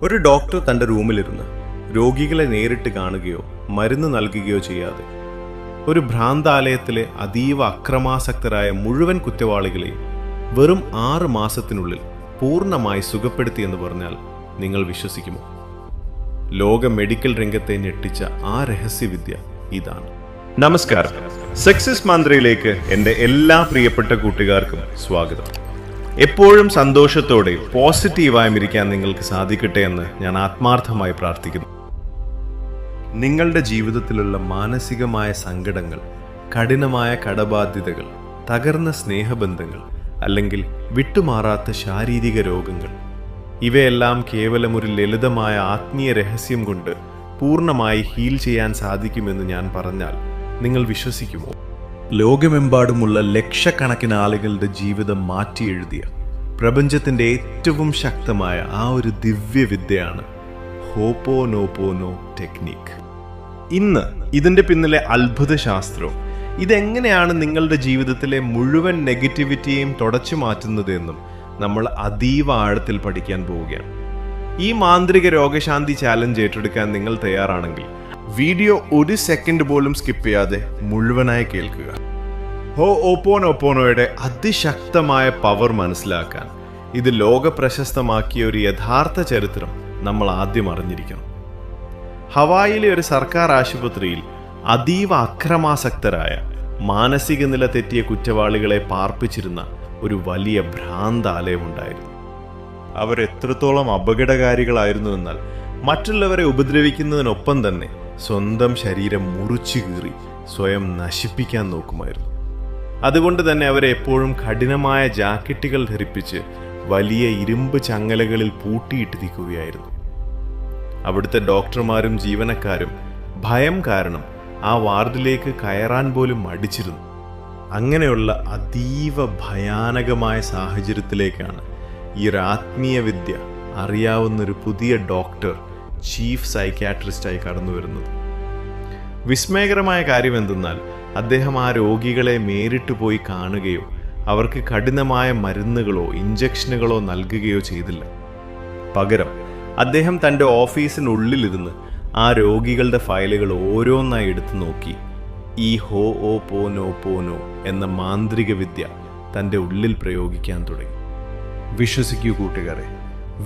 ഒരു ഡോക്ടർ തൻ്റെ റൂമിലിരുന്ന് രോഗികളെ നേരിട്ട് കാണുകയോ മരുന്ന് നൽകുകയോ ചെയ്യാതെ ഒരു ഭ്രാന്താലയത്തിലെ അതീവ അക്രമാസക്തരായ മുഴുവൻ കുറ്റവാളികളെയും വെറും 6 മാസത്തിനുള്ളിൽ പൂർണ്ണമായി സുഖപ്പെടുത്തിയെന്ന് പറഞ്ഞാൽ നിങ്ങൾ വിശ്വസിക്കുമോ? ലോക മെഡിക്കൽ രംഗത്തെ ഞെട്ടിച്ച ആ രഹസ്യവിദ്യ ഇതാണ്. നമസ്കാരം, സക്സസ് മന്ത്രയിലേക്ക് എൻ്റെ എല്ലാ പ്രിയപ്പെട്ട കൂട്ടുകാർക്കും സ്വാഗതം. എപ്പോഴും സന്തോഷത്തോടെ പോസിറ്റീവായും ഇരിക്കാൻ നിങ്ങൾക്ക് സാധിക്കട്ടെ എന്ന് ഞാൻ ആത്മാർത്ഥമായി പ്രാർത്ഥിക്കുന്നു. നിങ്ങളുടെ ജീവിതത്തിലുള്ള മാനസികമായ സങ്കടങ്ങൾ, കഠിനമായ കടബാധ്യതകൾ, തകർന്ന സ്നേഹബന്ധങ്ങൾ അല്ലെങ്കിൽ വിട്ടുമാറാത്ത ശാരീരിക രോഗങ്ങൾ, ഇവയെല്ലാം കേവലം ഒരു ലളിതമായ ആത്മീയ രഹസ്യം കൊണ്ട് പൂർണ്ണമായി ഹീൽ ചെയ്യാൻ സാധിക്കുമെന്ന് ഞാൻ പറഞ്ഞാൽ നിങ്ങൾ വിശ്വസിക്കുമോ? ലോകമെമ്പാടുമുള്ള ലക്ഷക്കണക്കിന് ആളുകളുടെ ജീവിതം മാറ്റി എഴുതിയ പ്രപഞ്ചത്തിൻ്റെ ഏറ്റവും ശക്തമായ ആ ഒരു ദിവ്യവിദ്യയാണ് ഹോപ്പോനോപോനോ ടെക്നിക്ക്. ഇന്ന് ഇതിൻ്റെ പിന്നിലെ അത്ഭുത ശാസ്ത്രവും ഇതെങ്ങനെയാണ് നിങ്ങളുടെ ജീവിതത്തിലെ മുഴുവൻ നെഗറ്റിവിറ്റിയെയും തുടച്ചു മാറ്റുന്നത് എന്നും നമ്മൾ അതീവ ആഴത്തിൽ പഠിക്കാൻ പോവുകയാണ്. ഈ മാന്ത്രിക രോഗശാന്തി ചാലഞ്ച് ഏറ്റെടുക്കാൻ നിങ്ങൾ തയ്യാറാണെങ്കിൽ വീഡിയോ 1 സെക്കൻഡ് പോലും സ്കിപ്പ് ചെയ്യാതെ മുഴുവനായി കേൾക്കുക. ഹോപ്പോനോപോനോയുടെ അതിശക്തമായ പവർ മനസ്സിലാക്കാൻ ഇത് ലോക പ്രശസ്തമാക്കിയ ഒരു യഥാർത്ഥ ചരിത്രം നമ്മൾ ആദ്യം അറിഞ്ഞിരിക്കണം. ഹവായിലെ ഒരു സർക്കാർ ആശുപത്രിയിൽ അതീവ അക്രമാസക്തരായ മാനസിക നില തെറ്റിയ കുറ്റവാളികളെ പാർപ്പിച്ചിരുന്ന ഒരു വലിയ ഭ്രാന്താലയമുണ്ടായിരുന്നു. അവരെത്രത്തോളം അപകടകാരികളായിരുന്നു എന്നാൽ മറ്റുള്ളവരെ ഉപദ്രവിക്കുന്നതിനൊപ്പം തന്നെ സ്വന്തം ശരീരം മുറിച്ചു കീറി സ്വയം നശിപ്പിക്കാൻ നോക്കുമായിരുന്നു. അതുകൊണ്ട് തന്നെ അവരെ എപ്പോഴും കഠിനമായ ജാക്കറ്റുകൾ ധരിപ്പിച്ച് വലിയ ഇരുമ്പ് ചങ്ങലകളിൽ പൂട്ടിയിട്ടിരിക്കുകയായിരുന്നു. അവിടുത്തെ ഡോക്ടർമാരും ജീവനക്കാരും ഭയം കാരണം ആ വാർഡിലേക്ക് കയറാൻ പോലും മടിച്ചിരുന്നു. അങ്ങനെയുള്ള അതീവ ഭയാനകമായ സാഹചര്യത്തിലേക്കാണ് ഈ ഒരു ആത്മീയ വിദ്യ അറിയാവുന്നൊരു പുതിയ ഡോക്ടർ ചീഫ് സൈക്യാട്രിസ്റ്റായി കടന്നു വരുന്നത്. വിസ്മയകരമായ കാര്യം എന്തെന്നാൽ അദ്ദേഹം ആ രോഗികളെ നേരിട്ട് പോയി കാണുകയോ അവർക്ക് കഠിനമായ മരുന്നുകളോ ഇഞ്ചക്ഷനുകളോ നൽകുകയോ ചെയ്തില്ല. പകരം അദ്ദേഹം തൻ്റെ ഓഫീസിനുള്ളിലിരുന്ന് ആ രോഗികളുടെ ഫയലുകൾ ഓരോന്നായി എടുത്തു നോക്കി ഈ ഹോപ്പോനോപോനോ എന്ന മാന്ത്രിക വിദ്യ തൻ്റെ ഉള്ളിൽ പ്രയോഗിക്കാൻ തുടങ്ങി. വിശ്വസിക്കൂ കൂട്ടുകാരെ,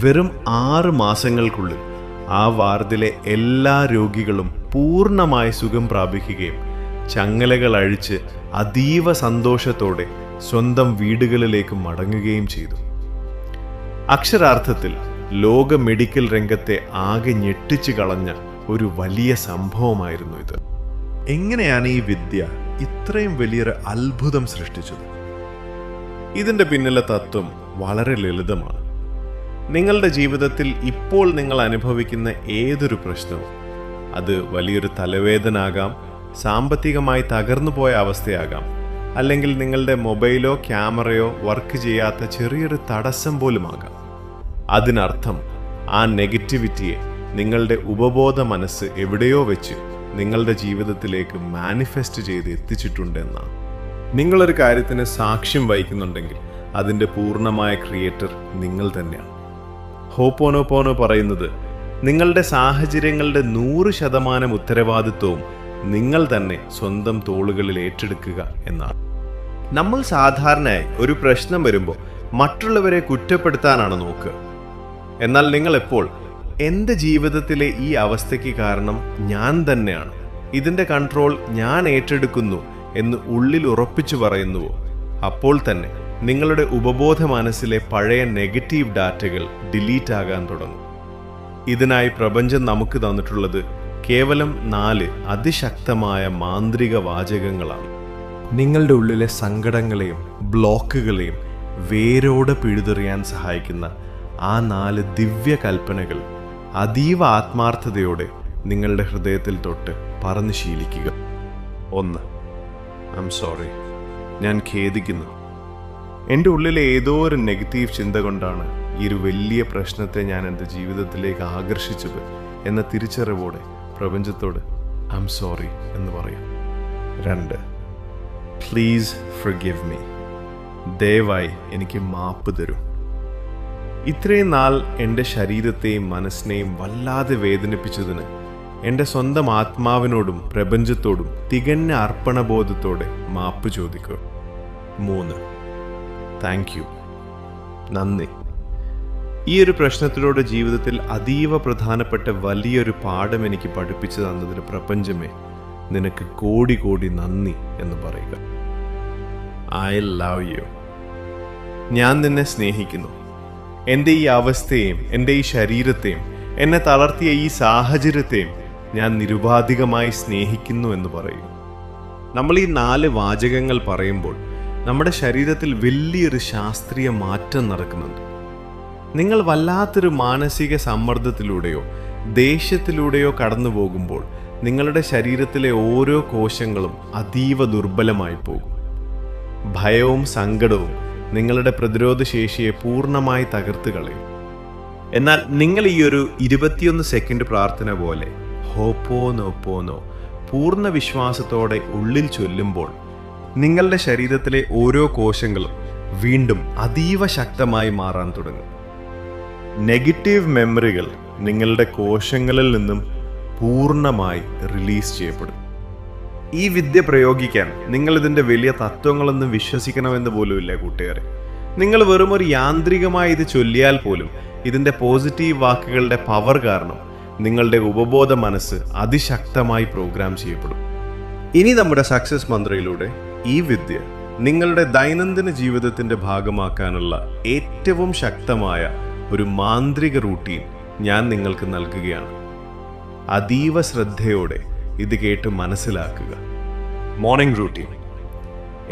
വെറും 6 മാസങ്ങൾക്കുള്ളിൽ ആ വാർഡിലെ എല്ലാ രോഗികളും പൂർണ്ണമായി സുഖം പ്രാപിക്കുകയും ചങ്ങലകൾ അഴിച്ച് അതീവ സന്തോഷത്തോടെ സ്വന്തം വീടുകളിലേക്ക് മടങ്ങുകയും ചെയ്തു. അക്ഷരാർത്ഥത്തിൽ ലോക മെഡിക്കൽ രംഗത്തെ ആകെ ഞെട്ടിച്ചു കളഞ്ഞ ഒരു വലിയ സംഭവമായിരുന്നു ഇത്. എങ്ങനെയാണ് ഈ വിദ്യ ഇത്രയും വലിയൊരു അത്ഭുതം സൃഷ്ടിച്ചത്? ഇതിൻ്റെ പിന്നിലെ തത്വം വളരെ ലളിതമാണ്. നിങ്ങളുടെ ജീവിതത്തിൽ ഇപ്പോൾ നിങ്ങൾ അനുഭവിക്കുന്ന ഏതൊരു പ്രശ്നവും, അത് വലിയൊരു തലവേദന ആകാം, സാമ്പത്തികമായി തകർന്നുപോയ അവസ്ഥയാകാം, അല്ലെങ്കിൽ നിങ്ങളുടെ മൊബൈലോ ക്യാമറയോ വർക്ക് ചെയ്യാത്ത ചെറിയൊരു തടസ്സം പോലും ആകാം. അതിനർത്ഥം ആ നെഗറ്റിവിറ്റിയെ നിങ്ങളുടെ ഉപബോധ മനസ്സ് എവിടെയോ വെച്ച് നിങ്ങളുടെ ജീവിതത്തിലേക്ക് മാനിഫെസ്റ്റ് ചെയ്ത് എത്തിച്ചിട്ടുണ്ടെന്നാണ്. നിങ്ങളൊരു കാര്യത്തിന് സാക്ഷ്യം വഹിക്കുന്നുണ്ടെങ്കിൽ അതിൻ്റെ പൂർണ്ണമായ ക്രിയേറ്റർ നിങ്ങൾ തന്നെയാണ്. ഹോപ്പോനോപോനോ പറയുന്നത് നിങ്ങളുടെ സാഹചര്യങ്ങളുടെ 100% ഉത്തരവാദിത്വവും നിങ്ങൾ തന്നെ സ്വന്തം തോളുകളിൽ ഏറ്റെടുക്കുക എന്നാണ്. നമ്മൾ സാധാരണയായി ഒരു പ്രശ്നം വരുമ്പോൾ മറ്റുള്ളവരെ കുറ്റപ്പെടുത്താനാണ് നോക്കുക. എന്നാൽ നിങ്ങളെപ്പോൾ എൻ്റെ ജീവിതത്തിലെ ഈ അവസ്ഥയ്ക്ക് കാരണം ഞാൻ തന്നെയാണ്, ഇതിൻ്റെ കൺട്രോൾ ഞാൻ ഏറ്റെടുക്കുന്നു എന്ന് ഉള്ളിൽ ഉറപ്പിച്ചു പറയുന്നുവോ, അപ്പോൾ തന്നെ നിങ്ങളുടെ ഉപബോധ മനസ്സിലെ പഴയ നെഗറ്റീവ് ഡാറ്റകൾ ഡിലീറ്റ് ആകാൻ തുടങ്ങും. ഇതിനായി പ്രപഞ്ചം നമുക്ക് തന്നിട്ടുള്ളത് കേവലം 4 അതിശക്തമായ മാന്ത്രിക വാചകങ്ങളാണ്. നിങ്ങളുടെ ഉള്ളിലെ സങ്കടങ്ങളെയും ബ്ലോക്കുകളെയും വേരോടെ പിഴുതെറിയാൻ സഹായിക്കുന്ന ആ 4 ദിവ്യ കൽപ്പനകൾ അതീവ ആത്മാർത്ഥതയോടെ നിങ്ങളുടെ ഹൃദയത്തിൽ തൊട്ട് പറഞ്ഞു ശീലിക്കുക. 1. I am sorry. ഞാൻ ഖേദിക്കുന്നു. എൻ്റെ ഉള്ളിലെ ഏതോ ഒരു നെഗറ്റീവ് ചിന്ത കൊണ്ടാണ് ഈ ഒരു വലിയ പ്രശ്നത്തെ ഞാൻ എൻ്റെ ജീവിതത്തിലേക്ക് ആകർഷിച്ചത് എന്ന തിരിച്ചറിവോടെ പ്രപഞ്ചത്തോട് ഐ ആം സോറി എന്ന് പറയാം. 2. Please forgive me. ദയവായി എനിക്ക് മാപ്പ് തരൂ. ഇത്രയും നാൾ എൻ്റെ ശരീരത്തെയും മനസ്സിനെയും വല്ലാതെ വേദനിപ്പിച്ചതിന് എൻ്റെ സ്വന്തം ആത്മാവിനോടും പ്രപഞ്ചത്തോടും തികഞ്ഞ അർപ്പണബോധത്തോടെ മാപ്പ് ചോദിക്കുക. 3. താങ്ക് യു, നന്ദി. ഈ ഒരു പ്രശ്നത്തിലൂടെ ജീവിതത്തിൽ അതീവ പ്രധാനപ്പെട്ട വലിയൊരു പാഠം എനിക്ക് പഠിപ്പിച്ചു തന്നതിന് പ്രപഞ്ചമേ, നിനക്ക് കോടി കോടി നന്ദി എന്ന് പറയുക. I love U. ഞാൻ നിന്നെ സ്നേഹിക്കുന്നു. എൻ്റെ ഈ അവസ്ഥയെയും എൻ്റെ ഈ ശരീരത്തെയും എന്നെ തളർത്തിയ ഈ സാഹചര്യത്തെയും ഞാൻ നിരുപാധികമായി സ്നേഹിക്കുന്നു എന്ന് പറയും. നമ്മൾ ഈ 4 വാചകങ്ങൾ പറയുമ്പോൾ നമ്മുടെ ശരീരത്തിൽ വലിയൊരു ശാസ്ത്രീയ മാറ്റം നടക്കുന്നുണ്ട്. നിങ്ങൾ വല്ലാത്തൊരു മാനസിക സമ്മർദ്ദത്തിലൂടെയോ ദേഷ്യത്തിലൂടെയോ കടന്നു പോകുമ്പോൾ നിങ്ങളുടെ ശരീരത്തിലെ ഓരോ കോശങ്ങളും അതീവ ദുർബലമായി പോകും. ഭയവും സങ്കടവും നിങ്ങളുടെ പ്രതിരോധ ശേഷിയെ പൂർണ്ണമായി തകർത്ത് കളയും. എന്നാൽ നിങ്ങൾ ഈ ഒരു 21 സെക്കൻഡ് പ്രാർത്ഥന പോലെ ഹോപ്പോനോപ്പോനോ പൂർണ്ണ വിശ്വാസത്തോടെ ഉള്ളിൽ ചൊല്ലുമ്പോൾ നിങ്ങളുടെ ശരീരത്തിലെ ഓരോ കോശങ്ങളും വീണ്ടും അതീവ ശക്തമായി മാറാൻ തുടങ്ങും. നെഗറ്റീവ് മെമ്മറികൾ നിങ്ങളുടെ കോശങ്ങളിൽ നിന്നും പൂർണ്ണമായി റിലീസ് ചെയ്യപ്പെടും. ഈ വിദ്യ പ്രയോഗിക്കാൻ നിങ്ങൾ ഇതിൻ്റെ വലിയ തത്വങ്ങളൊന്നും വിശ്വസിക്കണമെന്ന് പോലുമില്ല കൂട്ടുകാരെ. നിങ്ങൾ വെറും ഒരു യാന്ത്രികമായി ഇത് ചൊല്ലിയാൽ പോലും ഇതിൻ്റെ പോസിറ്റീവ് വാക്കുകളുടെ പവർ കാരണം നിങ്ങളുടെ ഉപബോധ മനസ്സ് അതിശക്തമായി പ്രോഗ്രാം ചെയ്യപ്പെടും. ഇനി നമ്മുടെ സക്സസ് മന്ത്രയിലൂടെ ഈ വിദ്യ നിങ്ങളുടെ ദൈനംദിന ജീവിതത്തിൻ്റെ ഭാഗമാക്കാനുള്ള ഏറ്റവും ശക്തമായ ഒരു മാന്ത്രിക റൂട്ടീൻ ഞാൻ നിങ്ങൾക്ക് നൽകുകയാണ്. അതീവ ശ്രദ്ധയോടെ ഇത് കേട്ട് മനസ്സിലാക്കുക. Morning routine.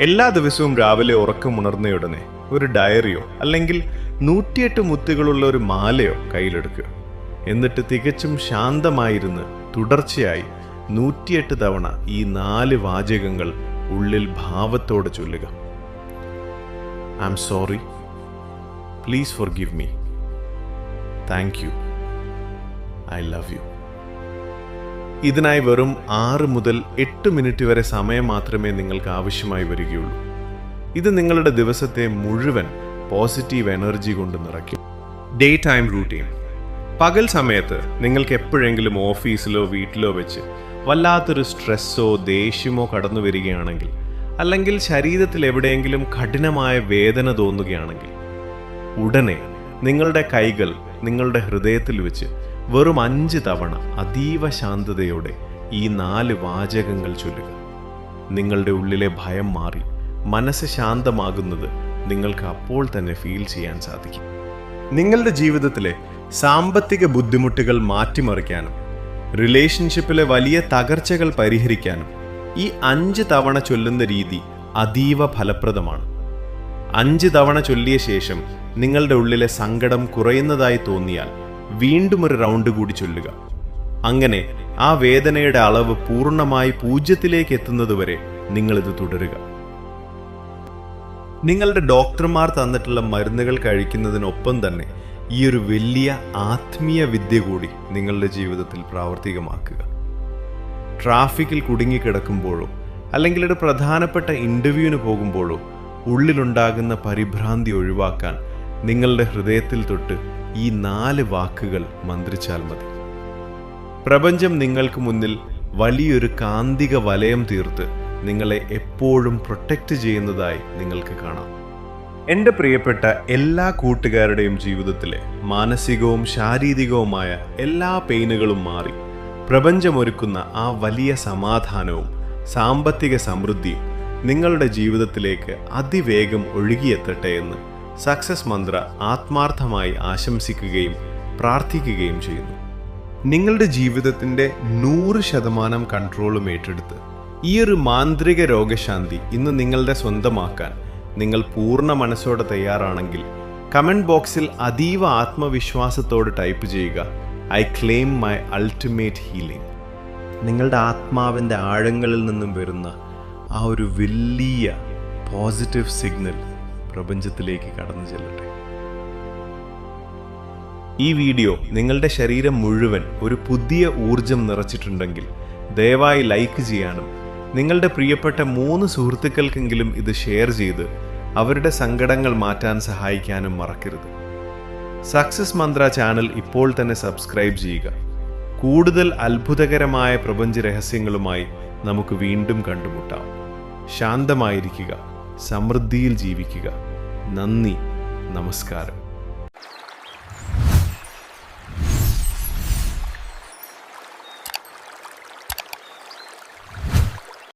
എല്ലാ ദിവസവും രാവിലെ ഉറക്കമുണർന്നയുടനെ ഒരു ഡയറിയോ അല്ലെങ്കിൽ 108 മുത്തുകളുള്ള ഒരു മാലയോ കയ്യിലെടുക്കുക. എന്നിട്ട് തികച്ചും ശാന്തമായിരുന്ന് തുടർച്ചയായി 108 തവണ ഈ 4 വാചകങ്ങൾ ഉള്ളിൽ ഭാവത്തോടെ ചൊല്ലുക. I am sorry, please forgive me, thank you, I love you. ഇതിനായി വെറും 6 മുതൽ 8 മിനിറ്റ് വരെ സമയം മാത്രമേ നിങ്ങൾക്ക് ആവശ്യമായി വരികയുള്ളൂ. ഇത് നിങ്ങളുടെ ദിവസത്തെ മുഴുവൻ പോസിറ്റീവ് എനർജി കൊണ്ട് നിറയ്ക്കും. Day time routine. പകൽ സമയത്ത് നിങ്ങൾക്ക് എപ്പോഴെങ്കിലും ഓഫീസിലോ വീട്ടിലോ വെച്ച് വല്ലാത്തൊരു സ്ട്രെസ്സോ ദേഷ്യമോ കടന്നു വരികയാണെങ്കിൽ, അല്ലെങ്കിൽ ശരീരത്തിൽ എവിടെയെങ്കിലും കഠിനമായ വേദന തോന്നുകയാണെങ്കിൽ, ഉടനെ നിങ്ങളുടെ കൈകൾ നിങ്ങളുടെ ഹൃദയത്തിൽ വെച്ച് വെറും 5 തവണ അതീവ ശാന്തതയോടെ ഈ 4 വാചകങ്ങൾ ചൊല്ലുക. നിങ്ങളുടെ ഉള്ളിലെ ഭയം മാറി മനസ്സ് ശാന്തമാകുന്നത് നിങ്ങൾക്ക് അപ്പോൾ തന്നെ ഫീൽ ചെയ്യാൻ സാധിക്കും. നിങ്ങളുടെ ജീവിതത്തിലെ സാമ്പത്തിക ബുദ്ധിമുട്ടുകൾ മാറ്റിമറിക്കാനും റിലേഷൻഷിപ്പിലെ വലിയ തകർച്ചകൾ പരിഹരിക്കാനും ഈ 5 തവണ ചൊല്ലുന്ന രീതി അതീവ ഫലപ്രദമാണ്. 5 തവണ ചൊല്ലിയ ശേഷം നിങ്ങളുടെ ഉള്ളിലെ സങ്കടം കുറയുന്നതായി തോന്നിയാൽ വീണ്ടും ഒരു റൗണ്ട് കൂടി ചൊല്ലുക. അങ്ങനെ ആ വേദനയുടെ അളവ് പൂർണ്ണമായി 0 എത്തുന്നതുവരെ നിങ്ങളിത് തുടരുക. നിങ്ങളുടെ ഡോക്ടർമാർ തന്നിട്ടുള്ള മരുന്നുകൾ കഴിക്കുന്നതിനൊപ്പം തന്നെ ഈ ഒരു വലിയ ആത്മീയ വിദ്യ കൂടി നിങ്ങളുടെ ജീവിതത്തിൽ പ്രാവർത്തികമാക്കുക. ട്രാഫിക്കിൽ കുടുങ്ങിക്കിടക്കുമ്പോഴോ അല്ലെങ്കിൽ ഒരു പ്രധാനപ്പെട്ട ഇൻ്റർവ്യൂവിന് പോകുമ്പോഴോ ഉള്ളിലുണ്ടാകുന്ന പരിഭ്രാന്തി ഒഴിവാക്കാൻ നിങ്ങളുടെ ഹൃദയത്തിൽ തൊട്ട് ഈ 4 വാക്കുകൾ മന്ത്രിച്ചാൽ മതി. പ്രപഞ്ചം നിങ്ങൾക്ക് മുന്നിൽ വലിയൊരു കാന്തിക വലയം തീർത്ത് നിങ്ങളെ എപ്പോഴും പ്രൊട്ടക്റ്റ് ചെയ്യുന്നതായി നിങ്ങൾക്ക് കാണാം. എൻ്റെ പ്രിയപ്പെട്ട എല്ലാ കൂട്ടുകാരുടെയും ജീവിതത്തിലെ മാനസികവും ശാരീരികവുമായ എല്ലാ പെയിനുകളും മാറി പ്രപഞ്ചമൊരുക്കുന്ന ആ വലിയ സമാധാനവും സാമ്പത്തിക സമൃദ്ധിയും നിങ്ങളുടെ ജീവിതത്തിലേക്ക് അതിവേഗം ഒഴുകിയെത്തട്ടെ എന്ന് സക്സസ് മന്ത്ര ആത്മാർത്ഥമായി ആശംസിക്കുകയും പ്രാർത്ഥിക്കുകയും ചെയ്യുന്നു. നിങ്ങളുടെ ജീവിതത്തിൻ്റെ 100% കൺട്രോളും ഏറ്റെടുത്ത് ഈ ഒരു മാന്ത്രിക രോഗശാന്തി ഇന്ന് നിങ്ങളുടെ സ്വന്തമാക്കാൻ നിങ്ങൾ പൂർണ്ണ മനസ്സോടെ തയ്യാറാണെങ്കിൽ കമൻറ്റ് ബോക്സിൽ അതീവ ആത്മവിശ്വാസത്തോടെ ടൈപ്പ് ചെയ്യുക, I claim my ultimate healing. നിങ്ങളുടെ ആത്മാവിൻ്റെ ആഴങ്ങളിൽ നിന്നും വരുന്ന ആ ഒരു വലിയ പോസിറ്റീവ് സിഗ്നൽ പ്രപഞ്ചത്തിലേക്ക് കടന്നു ചെല്ലട്ടെ. ഈ വീഡിയോ നിങ്ങളുടെ ശരീരം മുഴുവൻ ഒരു പുതിയ ഊർജം നിറച്ചിട്ടുണ്ടെങ്കിൽ ദയവായി ലൈക്ക് ചെയ്യാനും നിങ്ങളുടെ പ്രിയപ്പെട്ട 3 സുഹൃത്തുക്കൾക്കെങ്കിലും ഇത് ഷെയർ ചെയ്ത് അവരുടെ സങ്കടങ്ങൾ മാറ്റാൻ സഹായിക്കാനും മറക്കരുത്. സക്സസ് മന്ത്ര ചാനൽ ഇപ്പോൾ തന്നെ സബ്സ്ക്രൈബ് ചെയ്യുക. കൂടുതൽ അത്ഭുതകരമായ പ്രപഞ്ച രഹസ്യങ്ങളുമായി നമുക്ക് വീണ്ടും കണ്ടുമുട്ടാം. ശാന്തമായിരിക്കുക, സമൃദ്ധിയിൽ ജീവിക്കുക. നന്ദി, നമസ്കാരം.